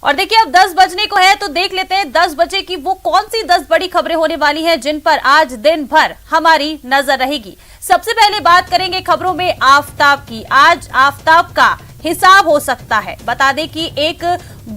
और देखिए अब 10 बजने को है तो देख लेते हैं 10 बजे की वो कौन सी 10 बड़ी खबरें होने वाली हैं जिन पर आज दिन भर हमारी नजर रहेगी। सबसे पहले बात करेंगे खबरों में आफताब की। आज आफताब का हिसाब हो सकता है। बता दें कि एक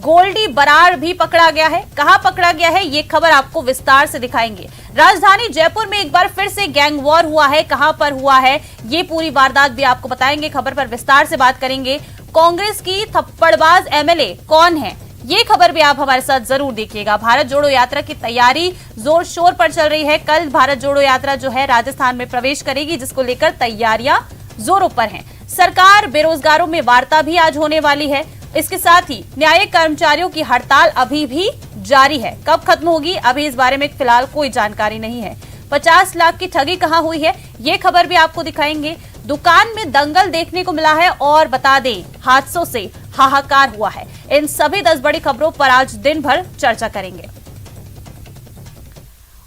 गोल्डी बरार भी पकड़ा गया है। कहां पकड़ा गया है ये खबर आपको विस्तार से दिखाएंगे। राजधानी जयपुर में एक बार फिर से गैंग वॉर हुआ है। कहां पर हुआ है ये पूरी वारदात भी आपको बताएंगे। खबर पर विस्तार से बात करेंगे। कांग्रेस की थप्पड़बाज एमएलए कौन है ये खबर भी आप हमारे साथ जरूर देखिएगा। भारत जोड़ो यात्रा की तैयारी जोर शोर पर चल रही है। कल भारत जोड़ो यात्रा जो है राजस्थान में प्रवेश करेगी, जिसको लेकर तैयारियां जोरों पर हैं। सरकार बेरोजगारों में वार्ता भी आज होने वाली है। इसके साथ ही न्यायिक कर्मचारियों की हड़ताल अभी भी जारी है। कब खत्म होगी अभी इस बारे में फिलहाल कोई जानकारी नहीं है। 50 लाख की ठगी कहां हुई है ये खबर भी आपको दिखाएंगे। दुकान में दंगल देखने को मिला है और बता दें हादसों से हाहाकार हुआ है। इन सभी 10 बड़ी खबरों पर आज दिन भर चर्चा करेंगे।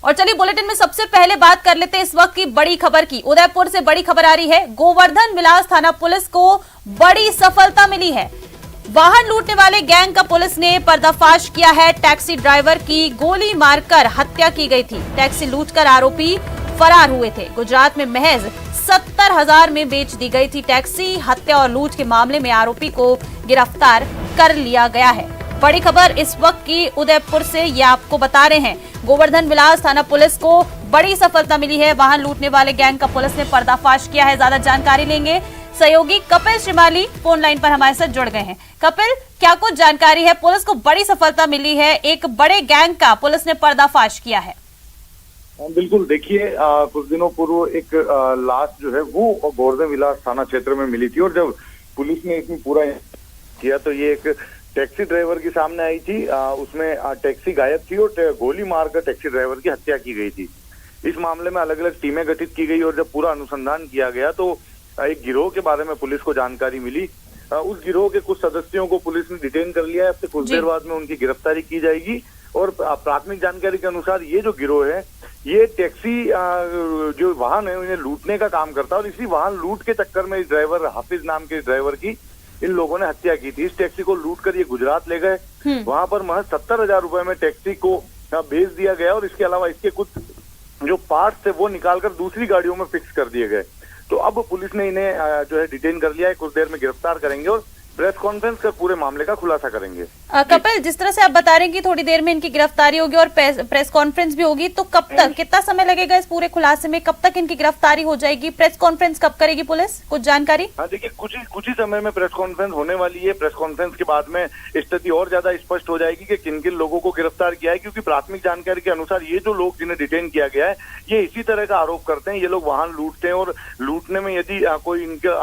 और चलिए बुलेटिन में सबसे पहले बात कर लेते हैं इस वक्त की बड़ी खबर की। उदयपुर से बड़ी खबर आ रही है। गोवर्धन विलास थाना पुलिस को बड़ी सफलता मिली है। वाहन लूटने वाले गैंग का पुलिस ने पर्दाफाश किया है। टैक्सी ड्राइवर की गोली मारकर हत्या की गई थी। टैक्सी लूटकर आरोपी फरार हुए थे। गुजरात में महज 70,000 में बेच दी गई थी टैक्सी। हत्या और लूट के मामले में आरोपी को गिरफ्तार कर लिया गया है। बड़ी खबर इस वक्त की उदयपुर से ये आपको बता रहे हैं। गोवर्धन विलास थाना पुलिस को बड़ी सफलता मिली है। वाहन लूटने वाले गैंग का पुलिस ने पर्दाफाश किया है। ज्यादा जानकारी लेंगे। सहयोगी कपिल श्रीमाली फोन लाइन पर हमारे साथ जुड़ गए हैं। कपिल, क्या कुछ जानकारी है? पुलिस को बड़ी सफलता मिली है, एक बड़े गैंग का पुलिस ने पर्दाफाश किया है। बिल्कुल, देखिए कुछ दिनों पूर्व एक लाश जो है वो गोवर्धन विलास थाना क्षेत्र में मिली थी और जब पुलिस ने इसमें पूरा किया तो ये एक टैक्सी ड्राइवर की सामने आई थी। उसमें टैक्सी गायब थी और गोली मारकर टैक्सी ड्राइवर की हत्या की गई थी। इस मामले में अलग अलग टीमें गठित की गई और जब पूरा अनुसंधान किया गया तो एक गिरोह के बारे में पुलिस को जानकारी मिली। उस गिरोह के कुछ सदस्यों को पुलिस ने डिटेन कर लिया है। अब से कुछ देर बाद में उनकी गिरफ्तारी की जाएगी और प्राथमिक जानकारी के अनुसार ये जो गिरोह है ये टैक्सी जो वाहन है उन्हें लूटने का काम करता है और इसी वाहन लूट के चक्कर में इस ड्राइवर हाफिज नाम के ड्राइवर की इन लोगों ने हत्या की थी। इस टैक्सी को लूट कर ये गुजरात ले गए। वहां पर महज 70,000 रुपए में टैक्सी को बेच दिया गया और इसके अलावा इसके कुछ जो पार्ट्स थे वो निकालकर दूसरी गाड़ियों में फिक्स कर दिए गए। तो अब पुलिस ने इन्हें जो है डिटेन कर लिया है। कुछ देर में गिरफ्तार करेंगे और प्रेस कॉन्फ्रेंस कर पूरे मामले का खुलासा करेंगे। कपिल, जिस तरह से आप बता रहे हैं कि थोड़ी देर में इनकी गिरफ्तारी होगी और प्रेस कॉन्फ्रेंस भी होगी, तो कब तक, कितना समय लगेगा इस पूरे खुलासे में? कब तक इनकी गिरफ्तारी हो जाएगी? प्रेस कॉन्फ्रेंस कब करेगी पुलिस? कुछ जानकारी? हाँ, देखिए कुछ ही समय में प्रेस कॉन्फ्रेंस होने वाली है। प्रेस कॉन्फ्रेंस के बाद में स्थिति और ज्यादा स्पष्ट हो जाएगी कि किन किन लोगों को गिरफ्तार किया है, क्योंकि प्राथमिक जानकारी के अनुसार ये जो लोग जिन्हें डिटेन किया गया है ये इसी तरह का आरोप करते हैं। ये लोग वाहन लूटते हैं और लूटने में यदि कोई इनके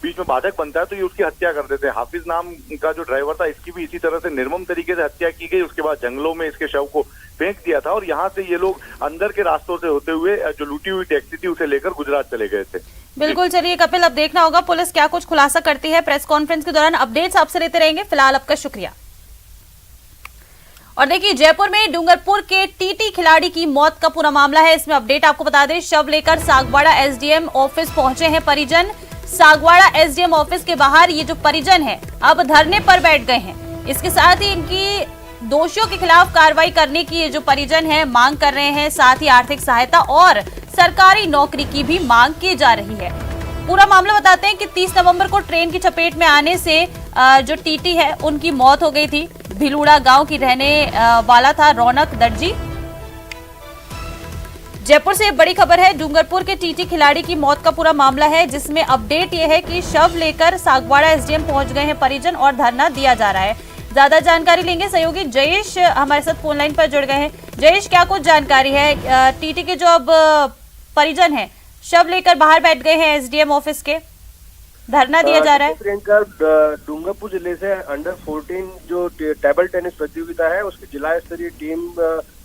बीच में बाधक बनता है तो ये उसकी हत्या कर देते हैं। हाफिज नाम का जो ड्राइवर था इसकी भी इसी तरह से निर्मम तरीके से हत्या की गई। उसके बाद जंगलों में इसके शव को फेंक दिया था और यहाँ से ये लोग अंदर के रास्तों से होते हुए जो लूटी हुई टैक्सी थी उसे लेकर गुजरात चले गए थे। बिल्कुल, चलिए कपिल, अब देखना होगा पुलिस क्या कुछ खुलासा करती है। प्रेस कॉन्फ्रेंस के दौरान अपडेट्स आपसे लेते रहेंगे। फिलहाल आपका शुक्रिया। और देखिए जयपुर में डूंगरपुर के टीटी खिलाड़ी की मौत का पूरा मामला है। इसमें अपडेट आपको बता दें, शव लेकर सागवाड़ा एसडीएम ऑफिस पहुंचे हैं परिजन। सागवाड़ा एसडीएम ऑफिस के बाहर ये जो परिजन है अब धरने पर बैठ गए हैं। इसके साथ ही इनकी दोषियों के खिलाफ कार्रवाई करने की ये जो परिजन है मांग कर रहे हैं। साथ ही आर्थिक सहायता और सरकारी नौकरी की भी मांग की जा रही है। पूरा मामला बताते हैं कि 30 नवंबर को ट्रेन की चपेट में आने से जो टीटी है उनकी मौत हो गई थी। भिलूड़ा गांव की रहने वाला था रौनक दर्जी। जयपुर से बड़ी खबर है। डूंगरपुर के टीटी खिलाड़ी की मौत का पूरा मामला है, जिसमें अपडेट यह है कि शव लेकर सागवाड़ा एसडीएम पहुंच गए हैं परिजन और धरना दिया जा रहा है। ज्यादा जानकारी लेंगे। सहयोगी जयेश हमारे साथ फोन लाइन पर जुड़ गए हैं। जयेश, क्या कुछ जानकारी है? टीटी के जो अब परिजन है शव लेकर बाहर बैठ गए हैं एसडीएम ऑफिस के, धरना दिया जा रहा है। प्रियंका, डूंगरपुर जिले से अंडर 14 जो टेबल टेनिस प्रतियोगिता है उसकी जिला स्तरीय टीम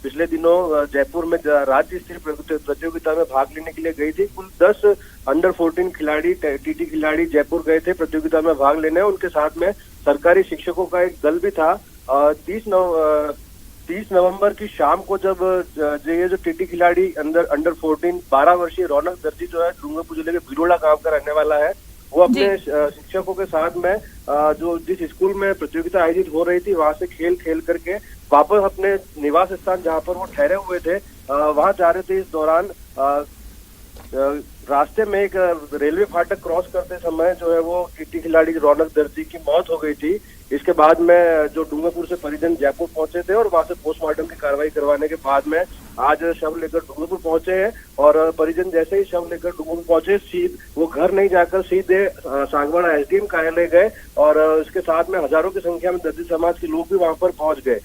पिछले दिनों जयपुर में राज्य स्तरीय प्रतियोगिता में भाग लेने के लिए गई थी। कुल 10 अंडर 14 खिलाड़ी, टीटी खिलाड़ी जयपुर गए थे प्रतियोगिता में भाग लेने। उनके साथ में सरकारी शिक्षकों का एक दल भी था। 30 नवंबर की शाम को जब ये जो टीटी खिलाड़ी अंडर 14 12 वर्षीय रौनक दर्जी जो है डूंगरपुर जिले के भिलोड़ा गांव का रहने वाला है, वो अपने शिक्षकों के साथ में जो जिस स्कूल में प्रतियोगिता आयोजित हो रही थी वहां से खेल खेल करके वापस अपने निवास स्थान जहां पर वो ठहरे हुए थे वहां जा रहे थे। इस दौरान रास्ते में एक रेलवे फाटक क्रॉस करते समय जो है वो किट्टी खिलाड़ी रौनक दर्जी की मौत हो गई थी। इसके बाद में जो डूंगरपुर से परिजन जयपुर पहुंचे थे और वहां से पोस्टमार्टम की कार्रवाई करवाने के बाद में आज शव लेकर डूंगरपुर पहुंचे हैं। और परिजन जैसे ही शव लेकर डूंगरपुर पहुंचे वो घर नहीं जाकर सीधे सांगवाड़ा एसडीएम कार्यालय गए और इसके साथ में हजारों की संख्या में दर्जी समाज के लोग भी वहां पर पहुंच गए।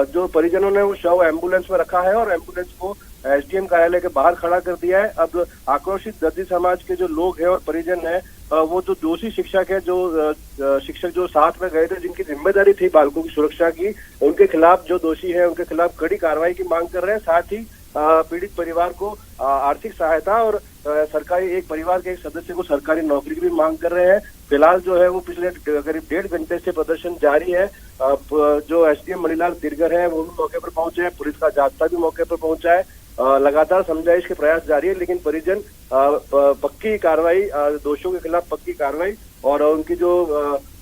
जो परिजनों ने वो शव एम्बुलेंस में रखा है और एम्बुलेंस को एसडीएम कार्यालय के बाहर खड़ा कर दिया है। अब आक्रोशित दर्जी समाज के जो लोग हैं और परिजन हैं वो जो दोषी शिक्षक है, जो शिक्षक जो साथ में गए थे जिनकी जिम्मेदारी थी बालकों की सुरक्षा की, उनके खिलाफ जो दोषी है उनके खिलाफ कड़ी कार्रवाई की मांग कर रहे हैं। साथ ही पीड़ित परिवार को आर्थिक सहायता और सरकारी एक परिवार के एक सदस्य को सरकारी नौकरी की भी मांग कर रहे हैं। फिलहाल जो है वो पिछले करीब 1.5 घंटे से प्रदर्शन जारी है। जो एसडीएम मणिलाल तिरगर है वो भी मौके पर पहुंचे हैं, पुलिस का जाब्ता भी मौके पर पहुंचा है। लगातार समझाइश के प्रयास जारी है, लेकिन परिजन पक्की कार्रवाई, दोषियों के खिलाफ पक्की कार्रवाई और उनकी जो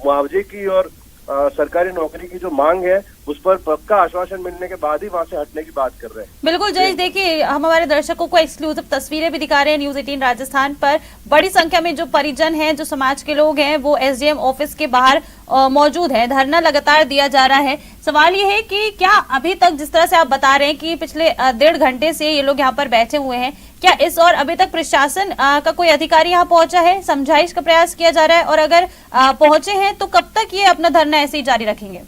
मुआवजे की और सरकारी नौकरी की जो मांग है उस पर पक्का आश्वासन मिलने के बाद ही वहां से हटने की बात कर रहे हैं। बिल्कुल जयेश, देखिए हम हमारे दर्शकों को एक्सक्लूसिव तस्वीरें भी दिखा रहे हैं न्यूज 18 राजस्थान पर। बड़ी संख्या में जो परिजन हैं, जो समाज के लोग हैं, वो एसडीएम ऑफिस के बाहर मौजूद है। धरना लगातार दिया जा रहा है। सवाल ये है कि क्या अभी तक जिस तरह से आप बता रहे हैं कि पिछले 1.5 घंटे से ये लोग यहाँ पर बैठे हुए हैं, क्या इस और अभी तक प्रशासन का कोई अधिकारी यहाँ पहुंचा है, समझाइश का प्रयास किया जा रहा है? और अगर पहुंचे हैं तो कब तक ये अपना धरना ऐसे ही जारी रखेंगे?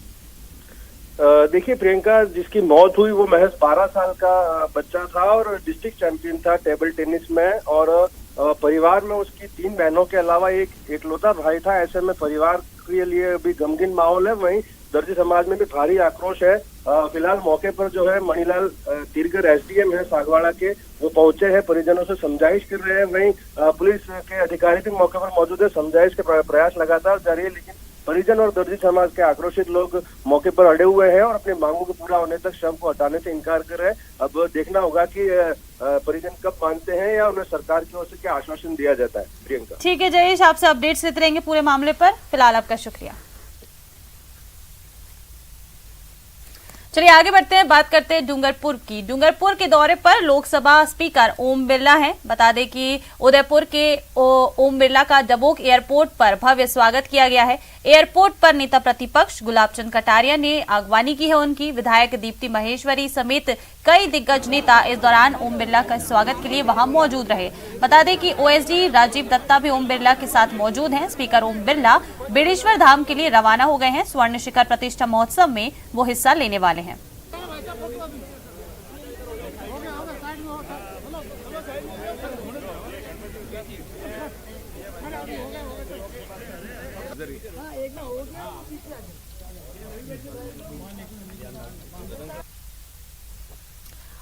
देखिए प्रियंका, जिसकी मौत हुई वो महज 12 साल का बच्चा था और डिस्ट्रिक्ट चैंपियन था टेबल टेनिस में। और परिवार में उसकी 3 बहनों के अलावा एक इकलौता भाई था। ऐसे में परिवार के लिए अभी गमगीन माहौल है। वहीं दर्जी समाज में भी भारी आक्रोश है। फिलहाल मौके पर जो है मणिलाल तिरगर एसडीएम है सांगवाड़ा के, वो पहुंचे हैं, परिजनों से समझाइश कर रहे हैं। वहीं पुलिस के अधिकारी भी मौके पर मौजूद है। समझाइश के प्रयास लगातार जारी है, लेकिन परिजन और दर्जी समाज के आक्रोशित लोग मौके पर अड़े हुए हैं और अपनी मांगों के पूरा होने तक शव को हटाने से इनकार कर रहे हैं। अब देखना होगा कि परिजन कब मानते हैं या उन्हें सरकार की ओर से क्या आश्वासन दिया जाता है। प्रियंका, ठीक है जयेश, आपसे अपडेट्स लेते रहेंगे पूरे मामले पर। फिलहाल आपका शुक्रिया। चलिए आगे बढ़ते हैं, बात करते हैं डूंगरपुर की। डूंगरपुर के दौरे पर लोकसभा स्पीकर ओम बिरला हैं। बता दें कि उदयपुर के ओम बिरला का डबोक एयरपोर्ट पर भव्य स्वागत किया गया है। एयरपोर्ट पर नेता प्रतिपक्ष गुलाब चंद कटारिया ने अगवानी की है उनकी। विधायक दीप्ति महेश्वरी समेत कई दिग्गज नेता इस दौरान ओम बिरला का स्वागत के लिए वहां मौजूद रहे। बता दें कि ओएसडी राजीव दत्ता भी ओम बिरला के साथ मौजूद हैं। स्पीकर ओम बिरला बेड़ेश्वर धाम के लिए रवाना हो गए हैं। स्वर्ण शिखर प्रतिष्ठा महोत्सव में वो हिस्सा लेने वाले हैं।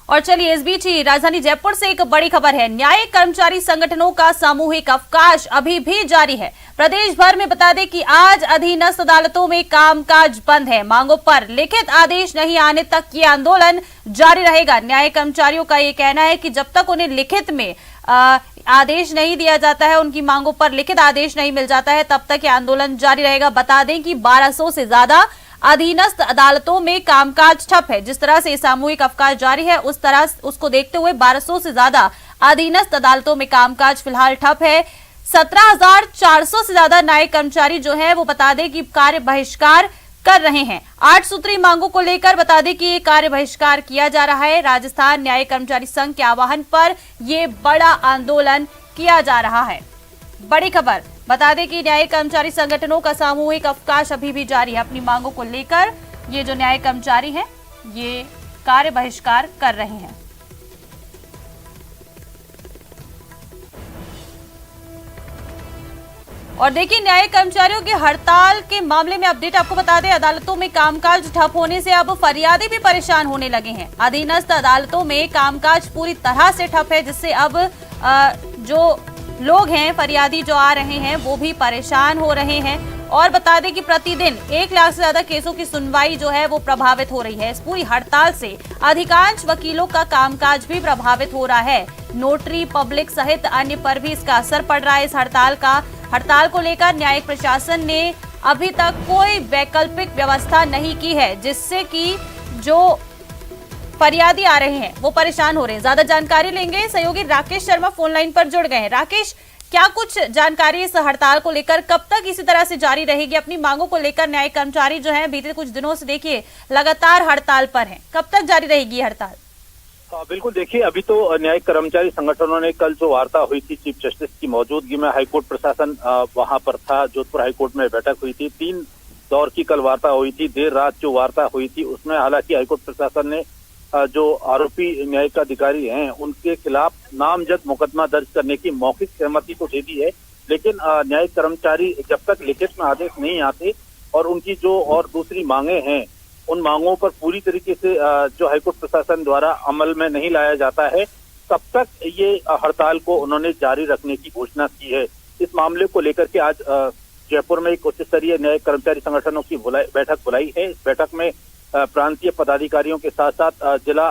और चलिए इस बीच ही राजधानी जयपुर से एक बड़ी खबर है। न्यायिक कर्मचारी संगठनों का सामूहिक अवकाश अभी भी जारी है। प्रदेश भर में बता दें कि आज अधीनस्थ अदालतों में कामकाज बंद है। मांगों पर लिखित आदेश नहीं आने तक ये आंदोलन जारी रहेगा। न्यायिक कर्मचारियों का ये कहना है कि जब तक उन्हें लिखित में आदेश नहीं दिया जाता है, उनकी मांगों पर लिखित आदेश नहीं मिल जाता है, तब तक ये आंदोलन जारी रहेगा। बता दें कि 1200 से ज्यादा अधीनस्थ अदालतों में कामकाज ठप है। जिस तरह से सामूहिक अवकाश जारी है उस तरह उसको देखते हुए 1200 से ज्यादा अधीनस्थ अदालतों में कामकाज फिलहाल ठप है। 17,400 से ज्यादा न्यायिक कर्मचारी जो है वो बता दें कि कार्य बहिष्कार कर रहे हैं। 8 सूत्री मांगों को लेकर बता दें कि ये कार्य बहिष्कार किया जा रहा है। राजस्थान न्यायिक कर्मचारी संघ के आह्वान पर ये बड़ा आंदोलन किया जा रहा है। बड़ी खबर, बता दें कि न्यायिक कर्मचारी संगठनों का सामूहिक अवकाश अभी भी जारी है। अपनी मांगों को लेकर ये जो न्यायिक कर्मचारी हैं ये कार्य बहिष्कार कर रहे हैं। और देखिए न्यायिक कर्मचारियों की हड़ताल के मामले में अपडेट आपको बता दें, अदालतों में कामकाज ठप होने से अब फरियादी भी परेशान होने लगे हैं। अधीनस्थ अदालतों में कामकाज पूरी तरह से ठप है, जिससे अब जो लोग हैं, फरियादी जो आ रहे हैं, वो भी परेशान हो रहे हैं। और बता दें कि प्रतिदिन 1 लाख से ज्यादा केसों की सुनवाई जो है वो प्रभावित हो रही है। इस पूरी हड़ताल से अधिकांश वकीलों का कामकाज भी प्रभावित हो रहा है। नोटरी, पब्लिक सहित अन्य पर भी इसका असर पड़ रहा है इस हड़ताल का। हड़ताल को लेकर न्यायिक प्रशासन ने अभी तक कोई वैकल्पिक व्यवस्था नहीं की है, जिससे कि जो फरियादी आ रहे हैं वो परेशान हो रहे हैं। ज्यादा जानकारी लेंगे, सहयोगी राकेश शर्मा फोन लाइन पर जुड़ गए हैं। राकेश, क्या कुछ जानकारी इस हड़ताल को लेकर, कब तक इसी तरह से जारी रहेगी? अपनी मांगों को लेकर न्यायिक कर्मचारी जो हैं बीते कुछ दिनों से देखिए लगातार हड़ताल पर हैं, कब तक जारी रहेगी हड़ताल? बिल्कुल, देखिए अभी तो न्यायिक कर्मचारी संगठनों ने कल जो वार्ता हुई थी चीफ जस्टिस की मौजूदगी में, हाईकोर्ट प्रशासन वहां पर था, जोधपुर हाईकोर्ट में बैठक हुई थी। 3 दौर की कल वार्ता हुई थी। देर रात जो वार्ता हुई थी उसमें हालांकि हाईकोर्ट प्रशासन ने जो आरोपी न्यायिक अधिकारी हैं उनके खिलाफ नामजद मुकदमा दर्ज करने की मौखिक सहमति तो दे दी है, लेकिन न्यायिक कर्मचारी जब तक लिखित में आदेश नहीं आते और उनकी जो और दूसरी मांगे हैं उन मांगों पर पूरी तरीके से जो हाईकोर्ट प्रशासन द्वारा अमल में नहीं लाया जाता है, तब तक ये हड़ताल को उन्होंने जारी रखने की घोषणा की है। इस मामले को लेकर के आज जयपुर में एक उच्च स्तरीय न्यायिक कर्मचारी संगठनों की बैठक बुलाई है। इस बैठक में प्रांतीय पदाधिकारियों के साथ साथ जिला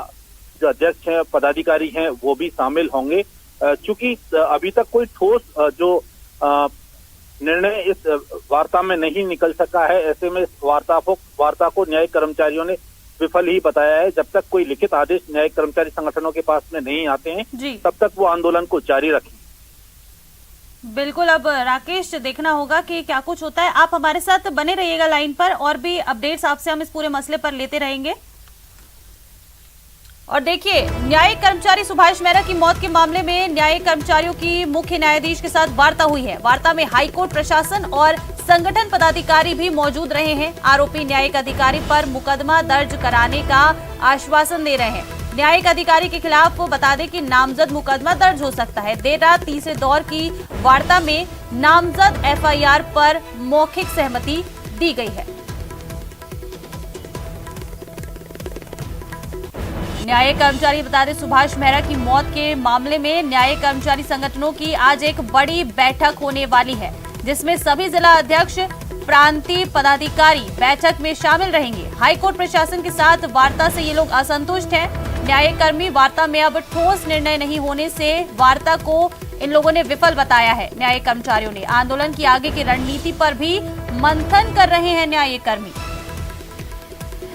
जो अध्यक्ष हैं, पदाधिकारी हैं, वो भी शामिल होंगे। चूंकि अभी तक कोई ठोस जो निर्णय इस वार्ता में नहीं निकल सका है, ऐसे में इस वार्ता को न्यायिक कर्मचारियों ने विफल ही बताया है। जब तक कोई लिखित आदेश न्यायिक कर्मचारी संगठनों के पास में नहीं आते हैं तब तक वो आंदोलन को जारी रखें। बिल्कुल, अब राकेश देखना होगा कि क्या कुछ होता है। आप हमारे साथ बने रहिएगा लाइन पर, और भी अपडेट्स आपसे हम इस पूरे मसले पर लेते रहेंगे। और देखिए, न्यायिक कर्मचारी सुभाष मेहरा की मौत के मामले में न्यायिक कर्मचारियों की मुख्य न्यायाधीश के साथ वार्ता हुई है। वार्ता में हाईकोर्ट प्रशासन और संगठन पदाधिकारी भी मौजूद रहे हैं। आरोपी न्यायिक अधिकारी पर मुकदमा दर्ज कराने का आश्वासन दे रहे हैं। न्यायिक अधिकारी के खिलाफ बता दें कि नामजद मुकदमा दर्ज हो सकता है। देर रात तीसरे दौर की वार्ता में नामजद एफआईआर पर मौखिक सहमति दी गई है। न्यायिक कर्मचारी बता दें, सुभाष मेहरा की मौत के मामले में न्यायिक कर्मचारी संगठनों की आज एक बड़ी बैठक होने वाली है, जिसमें सभी जिला अध्यक्ष, प्रांतीय पदाधिकारी बैठक में शामिल रहेंगे। हाईकोर्ट प्रशासन के साथ वार्ता से ये लोग असंतुष्ट हैं। न्यायिक कर्मी वार्ता में अब ठोस निर्णय नहीं होने से वार्ता को इन लोगों ने विफल बताया है। न्यायिक कर्मचारियों ने आंदोलन की आगे की रणनीति पर भी मंथन कर रहे हैं न्यायिक कर्मी।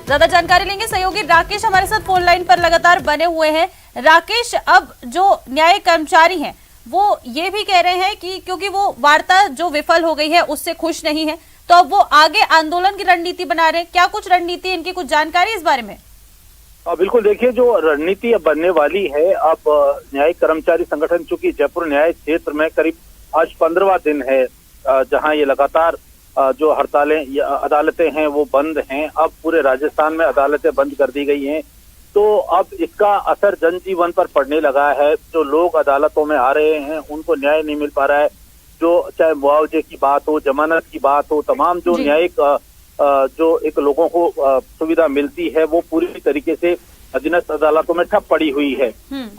ज्यादा जानकारी लेंगे, सहयोगी राकेश हमारे साथ फोन लाइन पर लगातार बने हुए हैं। राकेश, अब जो न्यायिक कर्मचारी हैं वो ये भी कह रहे हैं कि क्योंकि वो वार्ता जो विफल हो गई है उससे खुश नहीं है, तो अब वो आगे आंदोलन की रणनीति बना रहे हैं। क्या कुछ रणनीति, इनकी कुछ जानकारी इस बारे में? बिल्कुल, देखिए जो रणनीति अब बनने वाली है, अब न्यायिक कर्मचारी संगठन चूंकि जयपुर न्याय क्षेत्र में करीब आज 15वां दिन है जहां ये लगातार जो हड़तालें या अदालतें हैं वो बंद हैं। अब पूरे राजस्थान में अदालतें बंद कर दी गई हैं, तो अब इसका असर जनजीवन पर पड़ने लगा है। जो लोग अदालतों में आ रहे हैं उनको न्याय नहीं मिल पा रहा है। जो चाहे मुआवजे की बात हो, जमानत की बात हो, तमाम जो न्यायिक जो एक लोगों को सुविधा मिलती है वो पूरी तरीके से अधीनस्थ अदालतों में ठप पड़ी हुई है।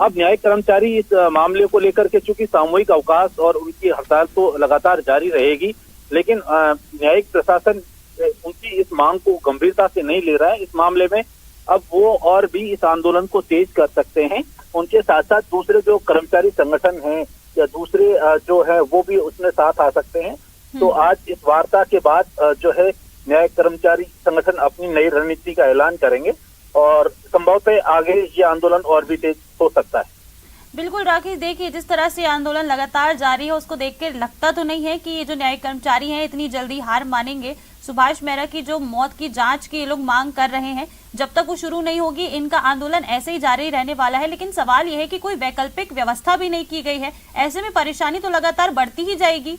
अब न्यायिक कर्मचारी इस मामले को लेकर के चूंकि सामूहिक अवकाश और उनकी हड़ताल तो लगातार जारी रहेगी, लेकिन न्यायिक प्रशासन उनकी इस मांग को गंभीरता से नहीं ले रहा है। इस मामले में अब वो और भी इस आंदोलन को तेज कर सकते हैं। उनके साथ साथ दूसरे जो कर्मचारी संगठन हैं या दूसरे जो है वो भी उसमें साथ आ सकते हैं। तो आज इस वार्ता के बाद जो है न्यायिक कर्मचारी संगठन अपनी नई रणनीति का ऐलान करेंगे और संभवतः आगे ये आंदोलन और भी तेज हो सकता है। बिल्कुल राकेश, देखिए जिस तरह से आंदोलन लगातार जारी है उसको देख के लगता तो नहीं है कि ये जो न्यायिक कर्मचारी हैं इतनी जल्दी हार मानेंगे। सुभाष मेहरा की जो मौत की जांच की ये लोग मांग कर रहे हैं, जब तक वो शुरू नहीं होगी इनका आंदोलन ऐसे ही जारी रहने वाला है। लेकिन सवाल ये है कि कोई वैकल्पिक व्यवस्था भी नहीं की गई है, ऐसे में परेशानी तो लगातार बढ़ती ही जाएगी।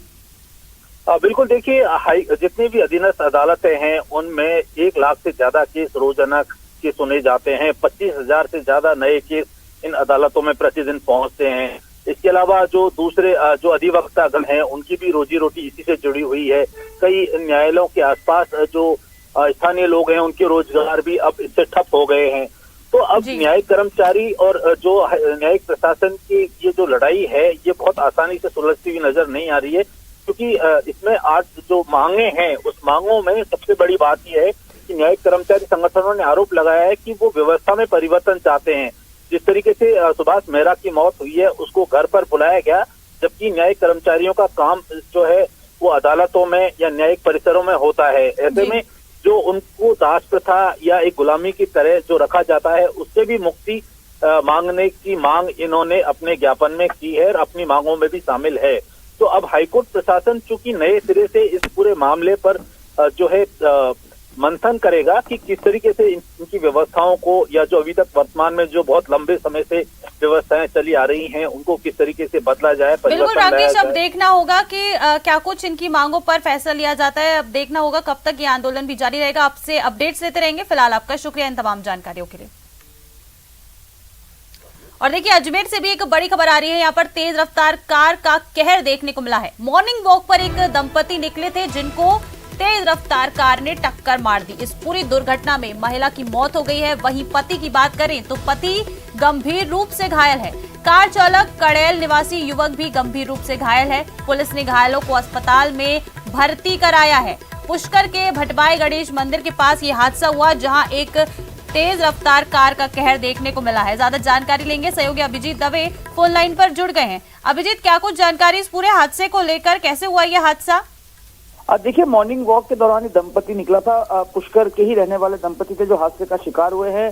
बिल्कुल, देखिए जितनी भी अधीनस्थ अदालतें हैं उनमें 1 लाख से ज्यादा केस रोजाना के सुने जाते हैं। 25,000 से ज्यादा नए केस इन अदालतों में प्रतिदिन पहुंचते हैं। इसके अलावा जो दूसरे जो अधिवक्तागण हैं उनकी भी रोजी रोटी इसी से जुड़ी हुई है। कई न्यायालयों के आसपास जो स्थानीय लोग हैं उनके रोजगार भी अब इससे ठप हो गए हैं। तो अब न्यायिक कर्मचारी और जो न्यायिक प्रशासन की ये जो लड़ाई है ये बहुत आसानी से सुलझती हुई नजर नहीं आ रही है, क्योंकि इसमें आज जो मांगे हैं उस मांगों में सबसे बड़ी बात यह है कि न्यायिक कर्मचारी संगठनों ने आरोप लगाया है कि वो व्यवस्था में परिवर्तन चाहते हैं। जिस तरीके से सुभाष मेहरा की मौत हुई है उसको घर पर बुलाया गया, जबकि न्यायिक कर्मचारियों का काम जो है वो अदालतों में या न्यायिक परिसरों में होता है। ऐसे में जो उनको दास प्रथा या एक गुलामी की तरह जो रखा जाता है उससे भी मुक्ति मांगने की मांग इन्होंने अपने ज्ञापन में की है और अपनी मांगों में भी शामिल है। तो अब हाईकोर्ट प्रशासन चूंकि नए सिरे से इस पूरे मामले पर जो है मंथन करेगा कि किस तरीके से इनकी व्यवस्थाओं को या जो अभी तक वर्तमान में जो बहुत लंबे समय से व्यवस्थाएं चली आ रही हैं उनको किस तरीके से बदला जाए। बिल्कुल राकेश, अब देखना होगा कि क्या कुछ इनकी मांगों पर फैसला लिया जाता है। अब देखना होगा कब तक ये आंदोलन भी जारी रहेगा। आपसे अपडेट्स लेते रहेंगे। फिलहाल आपका शुक्रिया इन तमाम जानकारियों के लिए। और देखिए, अजमेर से भी एक बड़ी खबर आ रही है। यहाँ पर तेज रफ्तार कार का कहर देखने को मिला है। मॉर्निंग वॉक पर एक दंपति निकले थे जिनको तेज रफ्तार कार ने टक्कर मार दी। इस पूरी दुर्घटना में महिला की मौत हो गई है। वहीं पति की बात करें तो पति गंभीर रूप से घायल है। कार चालक कड़ैल निवासी युवक भी गंभीर रूप से घायल है। पुलिस ने घायलों को अस्पताल में भर्ती कराया है। पुष्कर के भटबाई गणेश मंदिर के पास ये हादसा हुआ, जहां एक तेज रफ्तार कार का कहर देखने को मिला है। ज्यादा जानकारी लेंगे, सहयोगी अभिजीत दवे फोन लाइन पर जुड़ गए हैं। अभिजीत, क्या कुछ जानकारी इस पूरे हादसे को लेकर, कैसे हुआ यह हादसा? देखिए, मॉर्निंग वॉक के दौरान ही दंपति निकला था। पुष्कर के ही रहने वाले दंपति थे जो हादसे का शिकार हुए हैं।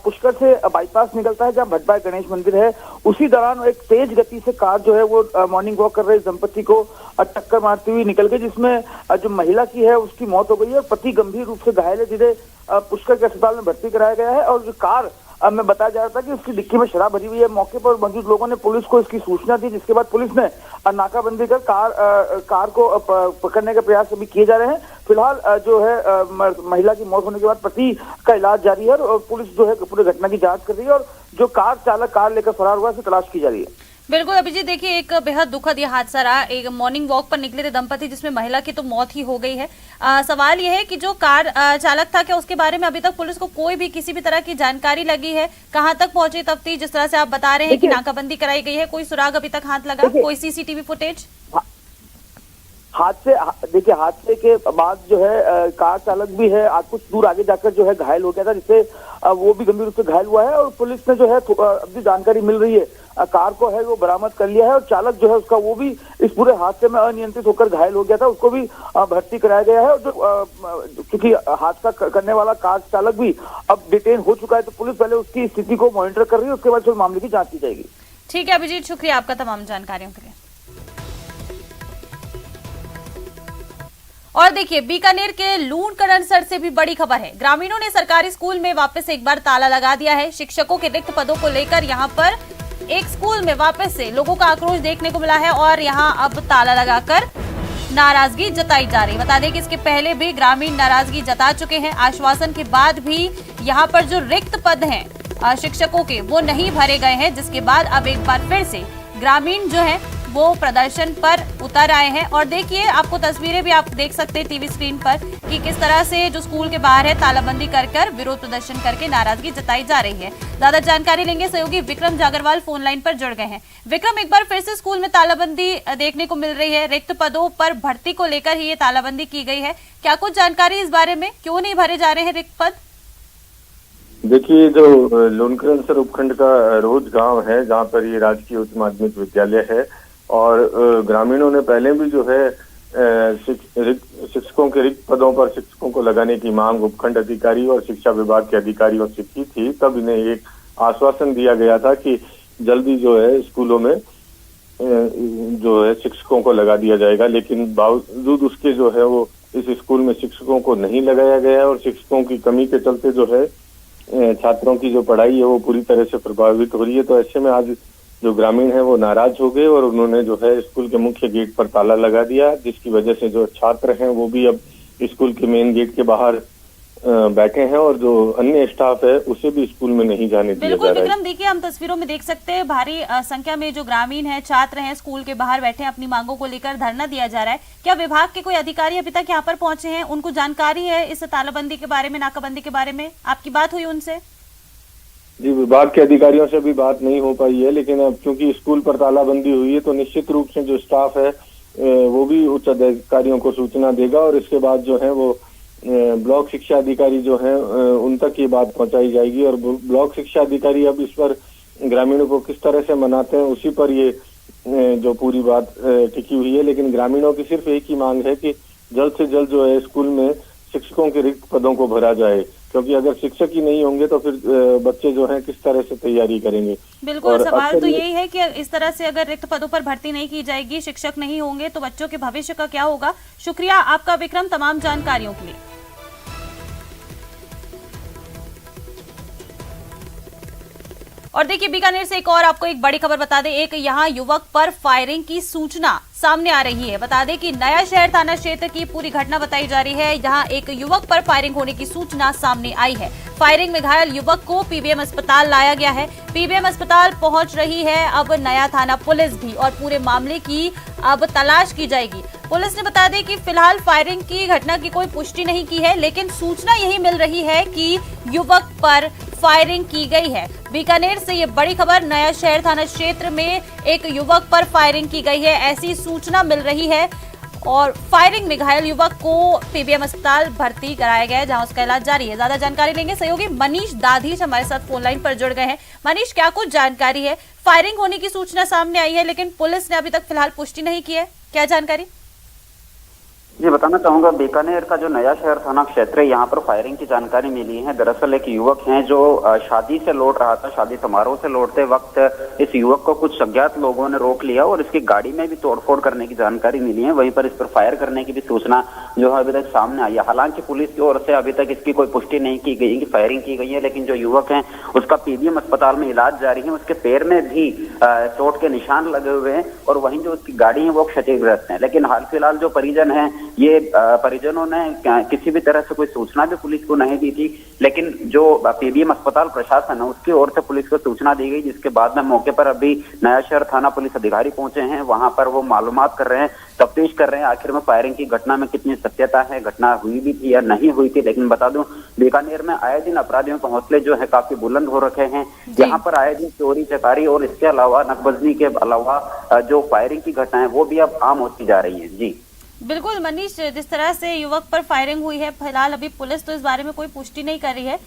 पुष्कर से बाईपास निकलता है जहां भटबाई गणेश मंदिर है। उसी दौरान एक तेज गति से कार जो है वो मॉर्निंग वॉक कर रहे दंपति को टक्कर मारती हुई निकल गई, जिसमें जो महिला की है उसकी मौत हो गई है। पति गंभीर रूप से घायल है, जिन्हें पुष्कर के अस्पताल में भर्ती कराया गया है। और जो कार में बताया जा रहा था कि उसकी डिक्की में शराब भरी हुई है। मौके पर मौजूद लोगों ने पुलिस को इसकी सूचना दी, जिसके बाद पुलिस ने नाकाबंदी कर कार को पकड़ने के प्रयास अभी किए जा रहे हैं। फिलहाल जो है महिला की मौत होने के बाद पति का इलाज जारी है और पुलिस जो है पूरी घटना की जांच कर रही है और जो कार चालक कार लेकर फरार हुआ है उसे तलाश की जा रही है। बिल्कुल अभिजीत, देखिए एक बेहद दुखद यह हादसा रहा। एक मॉर्निंग वॉक पर निकले थे दंपति जिसमें महिला की तो मौत ही हो गई है। सवाल यह है कि जो कार चालक था, क्या उसके बारे में अभी तक पुलिस को कोई भी किसी भी तरह की जानकारी लगी है? कहां तक पहुंची तफ्तीश? जिस तरह से आप बता रहे हैं कि नाकाबंदी कराई गई है, कोई सुराग अभी तक हाथ लगा? कोई सीसीटीवी फुटेज? हादसे के बाद जो है कार चालक भी है कुछ दूर आगे जाकर जो है घायल हो गया था, जिससे वो भी गंभीर रूप से घायल हुआ है। और पुलिस ने जो है अभी जानकारी मिल रही है, कार को है वो बरामद कर लिया है और चालक जो है उसका वो भी इस पूरे हादसे में अनियंत्रित होकर घायल हो गया था, उसको भी भर्ती कराया गया है। और जो क्योंकि हादसा करने वाला कार चालक भी अब डिटेन हो चुका है, तो पुलिस पहले उसकी स्थिति को मॉनिटर कर रही है, उसके बाद फिर मामले की जांच की जाएगी। ठीक है अभिजीत, शुक्रिया आपका तमाम जानकारियों के लिए। और देखिए, बीकानेर के लूणकरणसर से भी बड़ी खबर है। ग्रामीणों ने सरकारी स्कूल में वापस एक बार ताला लगा दिया है। शिक्षकों के रिक्त पदों को लेकर यहां पर एक स्कूल में वापस से लोगों का आक्रोश देखने को मिला है और यहां अब ताला लगाकर नाराजगी जताई जा रही है। बता दें कि इसके पहले भी ग्रामीण नाराजगी जता चुके हैं। आश्वासन के बाद भी यहां पर जो रिक्त पद हैं शिक्षकों के, वो नहीं भरे गए हैं, जिसके बाद अब एक बार फिर से ग्रामीण जो है वो प्रदर्शन पर उतर आए हैं। और देखिए, आपको तस्वीरें भी आप देख सकते हैं टीवी स्क्रीन पर कि किस तरह से जो स्कूल के बाहर है तालाबंदी कर विरोध प्रदर्शन करके नाराजगी जताई जा रही है। ज्यादा जानकारी लेंगे, सहयोगी विक्रम जागरवाल फोन लाइन पर जुड़ गए हैं। विक्रम, एक बार फिर से स्कूल में तालाबंदी देखने को मिल रही है। रिक्त पदों पर भर्ती को लेकर ही ये तालाबंदी की गई है। क्या कुछ जानकारी इस बारे में, क्यों नहीं भरे जा रहे हैं रिक्त पद? देखिए, जो लूणकरणसर उपखंड का रोज गांव है जहां पर ये राजकीय उच्च माध्यमिक विद्यालय है और ग्रामीणों ने पहले भी जो है शिक्षकों के रिक्त पदों पर शिक्षकों को लगाने की मांग उपखंड अधिकारी और शिक्षा विभाग के अधिकारियों से की थी। तब इन्हें एक आश्वासन दिया गया था कि जल्दी जो है स्कूलों में जो है शिक्षकों को लगा दिया जाएगा, लेकिन बावजूद उसके जो है वो इस स्कूल में शिक्षकों को नहीं लगाया गया है और शिक्षकों की कमी के चलते जो है छात्रों की जो पढ़ाई है वो पूरी तरह से प्रभावित हो रही है। तो ऐसे में आज जो ग्रामीण है वो नाराज हो गए और उन्होंने जो है स्कूल के मुख्य गेट पर ताला लगा दिया, जिसकी वजह से जो छात्र हैं वो भी अब स्कूल के मेन गेट के बाहर बैठे हैं और जो अन्य स्टाफ है उसे भी स्कूल में नहीं जाने दिया जा रहा है। बिल्कुल विक्रम, देखिए हम तस्वीरों में देख सकते हैं भारी संख्या में जो ग्रामीण हैं, छात्र हैं, स्कूल के बाहर बैठे हैं, अपनी मांगों को लेकर धरना दिया जा रहा है। क्या विभाग के कोई अधिकारी अभी तक यहाँ पर पहुंचे हैं? उनको जानकारी है इस तालाबंदी के बारे में, नाकाबंदी के बारे में? आपकी बात हुई उनसे? जी, विभाग के अधिकारियों से भी बात नहीं हो पाई है, लेकिन अब क्योंकि स्कूल पर तालाबंदी हुई है तो निश्चित रूप से जो स्टाफ है वो भी उच्च अधिकारियों को सूचना देगा और इसके बाद जो है वो ब्लॉक शिक्षा अधिकारी जो है उन तक ये बात पहुंचाई जाएगी और ब्लॉक शिक्षा अधिकारी अब इस पर ग्रामीणों को किस तरह से मनाते हैं उसी पर ये जो पूरी बात टिकी हुई है, लेकिन ग्रामीणों की सिर्फ एक ही मांग है कि जल्द से जल्द जो है स्कूल में शिक्षकों के रिक्त पदों को भरा जाए, क्योंकि अगर शिक्षक ही नहीं होंगे तो फिर बच्चे जो हैं किस तरह से तैयारी करेंगे। बिल्कुल, सवाल तो यही है कि इस तरह से अगर रिक्त पदों पर भर्ती नहीं की जाएगी, शिक्षक नहीं होंगे तो बच्चों के भविष्य का क्या होगा। शुक्रिया आपका विक्रम तमाम जानकारियों के लिए। और देखिए बीकानेर से एक और आपको एक बड़ी खबर बता दें, एक यहाँ युवक पर फायरिंग की सूचना सामने आ रही है। बता दें कि नया शहर थाना क्षेत्र की पूरी घटना बताई जा रही है। यहाँ एक युवक पर फायरिंग होने की सूचना सामने आई है। फायरिंग में घायल युवक को पीबीएम अस्पताल लाया गया है। पीबीएम अस्पताल पहुंच रही है अब नया थाना पुलिस भी, और पूरे मामले की अब तलाश की जाएगी। पुलिस ने बता दें कि फिलहाल फायरिंग की घटना की कोई पुष्टि नहीं की है, लेकिन सूचना यही मिल रही है कि युवक पर फायरिंग की गई है। बीकानेर से ये बड़ी खबर, नया शहर थाना क्षेत्र में एक युवक पर फायरिंग की गई है, ऐसी सूचना मिल रही है। और फायरिंग में घायल युवक को पीबीएम अस्पताल भर्ती कराया गया है, जहां उसका इलाज जारी है। ज्यादा जानकारी लेंगे, सहयोगी मनीष दाधीच हमारे साथ फोन लाइन पर जुड़ गए हैं। मनीष, क्या कुछ जानकारी है? फायरिंग होने की सूचना सामने आई है, लेकिन पुलिस ने अभी तक फिलहाल पुष्टि नहीं की है, क्या जानकारी? जी बताना चाहूंगा, बीकानेर का जो नया शहर थाना क्षेत्र है, यहाँ पर फायरिंग की जानकारी मिली है। दरअसल एक युवक है जो शादी से लौट रहा था। शादी समारोह से लौटते वक्त इस युवक को कुछ अज्ञात लोगों ने रोक लिया और इसकी गाड़ी में भी तोड़फोड़ करने की जानकारी मिली है। वहीं पर इस पर फायर करने की भी सूचना जो है अभी तक सामने आई है। हालांकि पुलिस की ओर से अभी तक इसकी कोई पुष्टि नहीं की गई कि फायरिंग की गई है, लेकिन जो युवक है उसका पीबीएम अस्पताल में इलाज जारी है। उसके पैर में भी चोट के निशान लगे हुए हैं और वहीं जो उसकी गाड़ी है वो क्षतिग्रस्त है। लेकिन हाल फिलहाल जो परिजन है, ये परिजनों ने किसी भी तरह से कोई सूचना भी पुलिस को नहीं दी थी, लेकिन जो पीबीएम अस्पताल प्रशासन है उसकी ओर से पुलिस को सूचना दी गई, जिसके बाद में मौके पर अभी नया शहर थाना पुलिस अधिकारी पहुंचे हैं। वहां पर वो मालूमात कर रहे हैं, तफ्तीश कर रहे हैं आखिर में फायरिंग की घटना में कितनी सत्यता है, घटना हुई भी थी या नहीं हुई थी। लेकिन बता दूं, बीकानेर में आए दिन अपराधियों के हौसले जो है काफी बुलंद हो रखे हैं। यहाँ पर आए दिन चोरी चकारी और इसके अलावा नकबजनी के अलावा जो फायरिंग की घटना है वो भी अब आम होती जा रही है। जी बिल्कुल मनीष, जिस तरह से युवक पर फायरिंग हुई है, फिलहाल अभी पुलिस तो इस बारे में कोई पुष्टि नहीं कर रही है,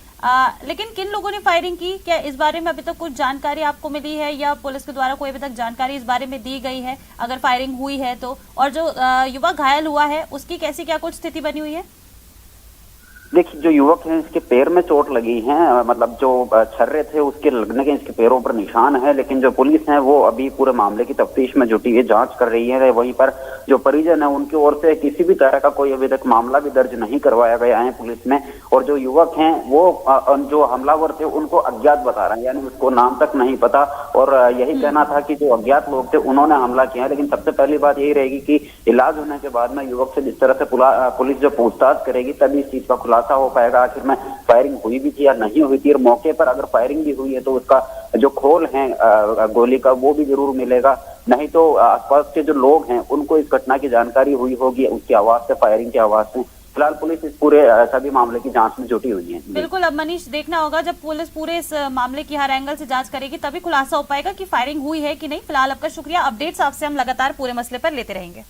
लेकिन किन लोगों ने फायरिंग की, क्या इस बारे में अभी तक कुछ जानकारी आपको मिली है या पुलिस के द्वारा कोई अभी तक जानकारी इस बारे में दी गई है, अगर फायरिंग हुई है तो? और जो युवक घायल हुआ है उसकी कैसी क्या कुछ स्थिति बनी हुई है? देखिए, जो युवक है इसके पैर में चोट लगी है, मतलब जो छर्रे थे उसके लगने के इसके पैरों पर निशान है। लेकिन जो पुलिस है वो अभी पूरे मामले की तफ्तीश में जुटी है, जांच कर रही है। वहीं पर जो परिजन है उनकी ओर से किसी भी तरह का कोई अभी तक मामला भी दर्ज नहीं करवाया गया है पुलिस में। और जो युवक हैं वो जो हमलावर थे उनको अज्ञात बता रहे हैं, यानी उसको नाम तक नहीं पता। और यही कहना था कि जो अज्ञात लोग थे उन्होंने हमला किया। लेकिन सबसे पहली बात यही रहेगी कि इलाज होने के बाद में युवक से जिस तरह से पुलिस जो पूछताछ करेगी तभी इस चीज का खुलासा हो पाएगा आखिर में फायरिंग हुई भी थी या नहीं हुई थी। और मौके पर अगर फायरिंग भी हुई है तो उसका जो खोल है गोली का वो भी जरूर मिलेगा, नहीं तो आसपास के जो लोग हैं उनको इस घटना की जानकारी हुई होगी उसकी आवाज से, फायरिंग की आवाज से। फिलहाल पुलिस इस पूरे सभी मामले की जांच में जुटी हुई है। बिल्कुल, अब मनीष देखना होगा जब पुलिस पूरे इस मामले की हर एंगल से जांच करेगी तभी खुलासा हो पाएगा कि फायरिंग हुई है कि नहीं। फिलहाल आपका शुक्रिया, अपडेट्स आपसे हम लगातार पूरे मसले पर लेते रहेंगे।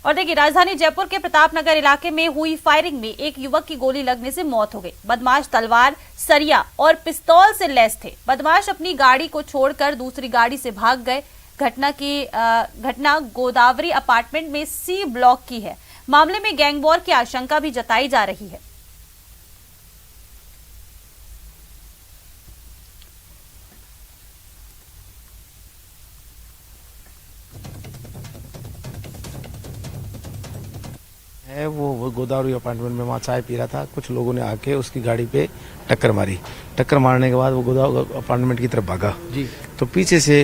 और देखिए, राजधानी जयपुर के प्रताप नगर इलाके में हुई फायरिंग में एक युवक की गोली लगने से मौत हो गई। बदमाश तलवार, सरिया और पिस्तौल से लैस थे। बदमाश अपनी गाड़ी को छोड़कर दूसरी गाड़ी से भाग गए। घटना गोदावरी अपार्टमेंट में सी ब्लॉक की है। मामले में गैंग वॉर की आशंका भी जताई जा रही है। वो गोदावरी अपार्टमेंट में वहाँ चाय पी रहा था। कुछ लोगों ने आके उसकी गाड़ी पे टक्कर मारी। टक्कर मारने के बाद वो गोदावरी अपार्टमेंट की तरफ भागा जी। तो पीछे से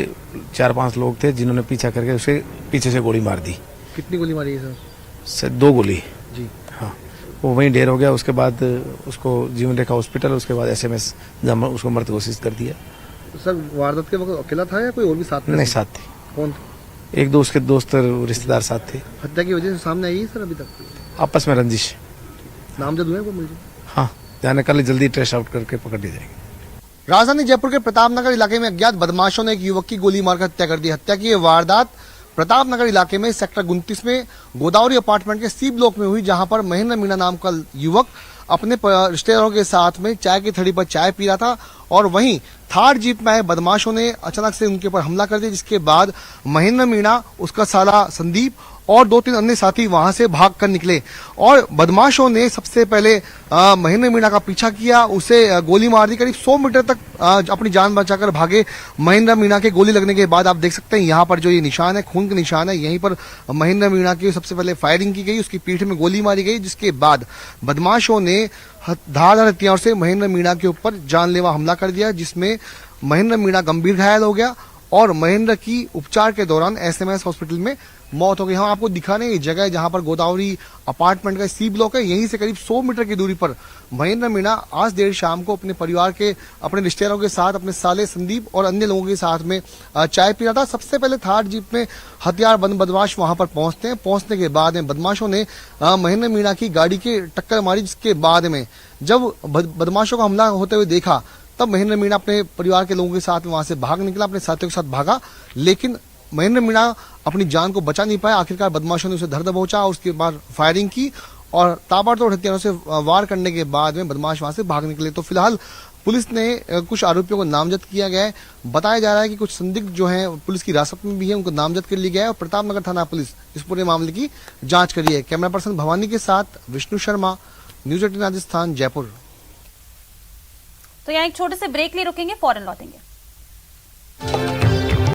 4-5 लोग थे जिन्होंने पीछा करके उसे पीछे से गोली मार दी। कितनी गोली मारी है सर? 2 गोली जी। हाँ, वो वहीं ढेर हो गया। उसके बाद उसको जीवन रेखा हॉस्पिटल, उसके बाद SMS जमा उसको मरते कोशिश कर दिया। सर वारदात के वक्त अकेला था या कोई और भी साथ में? नहीं, साथ थे। कौन? एक दो उसके दोस्त रिश्तेदार साथ थे। हत्या की वजह से सामने आई है सर अभी तक? आपस में रंजिश। नामजद हुए वो मिल जाए? हाँ, जाने कल जल्दी ट्रेस आउट करके पकड़ ली जाएगी। राजधानी जयपुर के प्रताप नगर इलाके में अज्ञात बदमाशों ने एक युवक की गोली मारकर हत्या कर दी। हत्या की यह वारदात प्रताप नगर इलाके में सेक्टर 29 में गोदावरी अपार्टमेंट के सी ब्लॉक में हुई, जहां पर महेंद्र मीणा नाम का युवक अपने रिश्तेदारों के साथ में चाय की थड़ी पर चाय पी रहा था और वहीं थार जीप में आए बदमाशों ने अचानक से उनके ऊपर हमला कर दिया, जिसके बाद महेंद्र मीणा, उसका साला संदीप और 2-3 अन्य साथी वहां से भाग कर निकले और बदमाशों ने सबसे पहले महेंद्र मीणा का पीछा किया, उसे गोली मार दी। करीब 100 मीटर तक अपनी जान बचाकर भागे महेंद्र मीणा के। गोली लगने के बाद आप देख सकते हैं यहाँ पर जो ये निशान है, खून के निशान है, यहीं पर महेंद्र मीणा की सबसे पहले फायरिंग की गई, उसकी पीठ में गोली मारी गई, जिसके बाद बदमाशों ने धारदार हथियार से महेंद्र मीणा के ऊपर जानलेवा हमला कर दिया, जिसमें महेंद्र मीणा गंभीर घायल हो गया और महेंद्र की उपचार के दौरान एसएमएस हॉस्पिटल में मौत हो गई। हम आपको दिखा रहे हैं ये जगह जहां पर गोदावरी अपार्टमेंट का सी ब्लॉक है, यहीं से करीब 100 मीटर की दूरी पर महेंद्र मीणा आज देर शाम को अपने परिवार के, अपने रिश्तेदारों के साथ, अपने साले संदीप और अन्य लोगों के साथ में चाय पी रहा था। सबसे पहले थार जीप में हथियार बंद बदमाश वहां पर पहुंचते हैं। पहुंचने के बाद में बदमाशों ने महेंद्र मीणा की गाड़ी की टक्कर मारी, जिसके बाद में जब बदमाशों का हमला होते हुए देखा तब महेंद्र मीणा अपने परिवार के लोगों के साथ वहां से भाग निकला, अपने साथियों के साथ भागा, लेकिन महेंद्र मीणा अपनी जान को बचा नहीं पाया। आखिरकार बदमाशों ने उसे धर दबोचा और उसके बाद फायरिंग की और ताबड़तोड़ हथियारों से वार करने के बाद में बदमाश वहां से भाग निकले। तो फिलहाल पुलिस ने कुछ आरोपियों को नामजद किया गया है। बताया जा रहा है कि कुछ संदिग्ध जो हैं पुलिस की हिरासत में भी है, उनको नामजद कर लिया गया है और प्रतापनगर थाना पुलिस इस पूरे मामले की जांच कर रही है। कैमरा पर्सन भवानी के साथ विष्णु शर्मा, न्यूज 18 राजस्थान, जयपुर। तो यहाँ एक छोटे से ब्रेक लिए रुकेंगे, फौरन लौटेंगे।